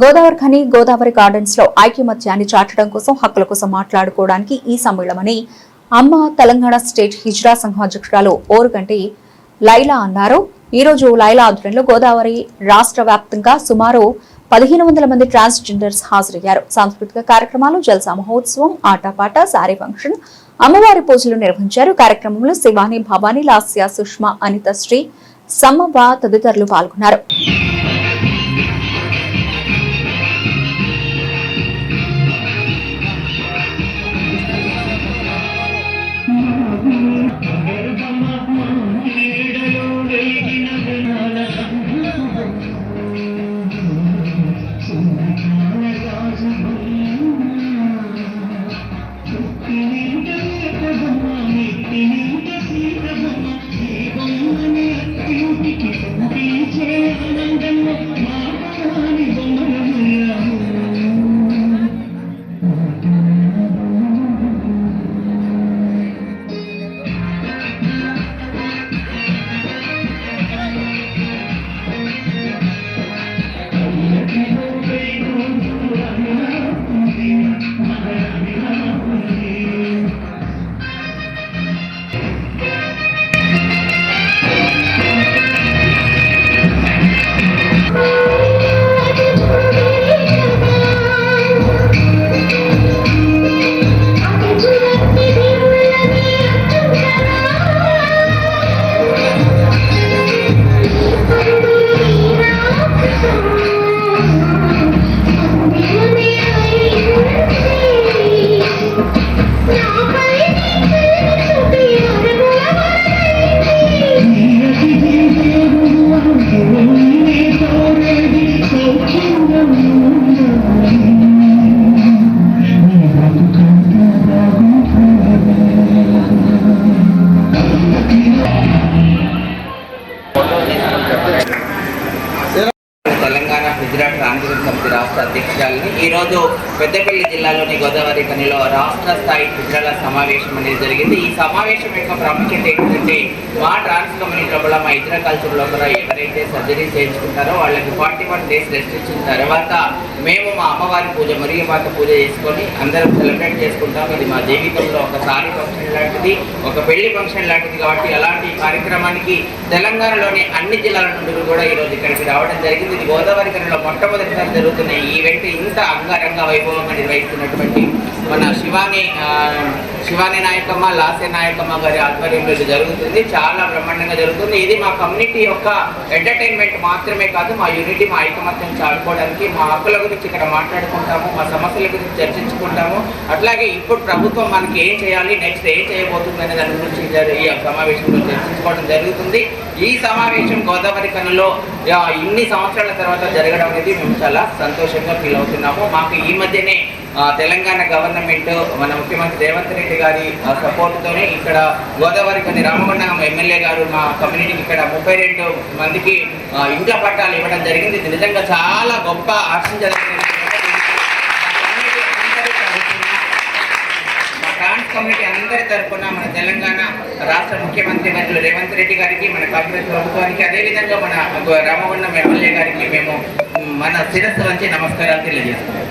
Godavari Khani Godavari gardens లో ఐక్యమత్యాన్ని చాటడం కోసం హక్కుల కోసం మాట్లాడుకోవడానికి ఈ సమ్మేళనమని అమ్మ తెలంగాణ స్టేట్ హిజ్రా సంఘం అధ్యక్షురాలు ఓరుగంటి లైలా అన్నారు. ఈ రోజు లైలా ఆధ్వర్యంలో గోదావరి రాష్ట్ర వ్యాప్తంగా సుమారు 1500 మంది ట్రాన్స్జెండర్స్ హాజరయ్యారు. సాంస్కృతిక కార్యక్రమాలు, జల్సా మహోత్సవం, ఆటపాట, సారీ ఫంక్షన్, అమ్మవారి పూజలు నిర్వహించారు. కార్యక్రమంలో శివాని, భవానీ, లాస్య, సుష్మా, అనిత, శ్రీ, సమ్మవ్వ తదితరులు పాల్గొన్నారు. తెలంగాణ హిజ్రా ట్రాన్స్జెండర్ సమితి రాష్ట్ర అధ్యక్షురాలని ఈరోజు పెద్దపల్లి జిల్లాలోని గోదావరి ఖనిలో రాష్ట్ర స్థాయి హిజ్రాల సమావేశం అనేది జరిగింది. ఈ సమావేశం యొక్క ప్రాముఖ్యత ఏంటంటే మా ట్రాన్స్ కమ్యూనిటీ లో మా హిజ్రా కల్చర్లో కూడా ఎవరైతే సర్జరీ చేయించుకుంటారో వాళ్ళకి 41 డేస్ రెస్ట్ ఇచ్చిన తర్వాత మేము మా అమ్మవారి పూజ మరియు మాత పూజ చేసుకొని అందరం సెలబ్రేట్ చేసుకుంటాం. ఇది మా జీవితంలో ఒక సారీ ఫంక్షన్ లాంటిది, ఒక పెళ్లి ఫంక్షన్ లాంటిది. కాబట్టి అలాంటి కార్యక్రమానికి తెలంగాణలోని అన్ని జిల్లాల నుండి కూడా ఈరోజు ఇక్కడికి రావడం జరిగింది. ఇది గోదావరి ఖనిలో మొట్టమొదటిసారి జరుగుతున్న ఈ ఈవెంట్ ఇంత అంగరంగ వైభవంగా నిర్వహిస్తున్నటువంటి మన శివాని నాయకమ్మ, లాస్య నాయకమ్మ గారి ఆధ్వర్యంలో ఇది జరుగుతుంది. చాలా బ్రహ్మాండంగా జరుగుతుంది. ఇది మా కమ్యూనిటీ యొక్క ఎంటర్టైన్మెంట్ మాత్రమే కాదు, మా యూనిటీ, మా ఐకమత్యం చాటుకోవడానికి, మా హక్కుల గురించి ఇక్కడ మాట్లాడుకుంటాము, మా సమస్యల గురించి చర్చించుకుంటాము. అట్లాగే ఇప్పుడు ప్రభుత్వం మనకి ఏం చేయాలి, నెక్స్ట్ ఏం చేయబోతుంది అనే దాని గురించి ఈ సమావేశంలో చర్చించుకోవడం జరుగుతుంది. ఈ సమావేశం గోదావరి ఖనిలో ఇన్ని సంవత్సరాల తర్వాత జరగడం అనేది మేము చాలా సంతోషంగా ఫీల్ అవుతున్నాము. మాకు ఈ మధ్యనే తెలంగాణ గవర్నమెంట్ మన ముఖ్యమంత్రి రేవంత్ రెడ్డి గారి సపోర్ట్తోనే ఇక్కడ గోదావరి ఖని రామగుండం ఎమ్మెల్యే గారు మా కమ్యూనిటీకి ఇక్కడ 32 మందికి ఇండ్ల పట్టాలు ఇవ్వడం జరిగింది. ఇది నిజంగా చాలా గొప్ప ఆశించదగిన ట్రాన్స్ కమ్యూనిటీ అందరి తరఫున మన తెలంగాణ రాష్ట్ర ముఖ్యమంత్రి మంత్రులు రేవంత్ రెడ్డి గారికి, మన కాంగ్రెస్ ప్రభుత్వానికి, అదేవిధంగా మన రామగుండం ఎమ్మెల్యే గారికి మేము మన శిరస్సు వంచి నమస్కారాలు తెలియజేస్తున్నాం.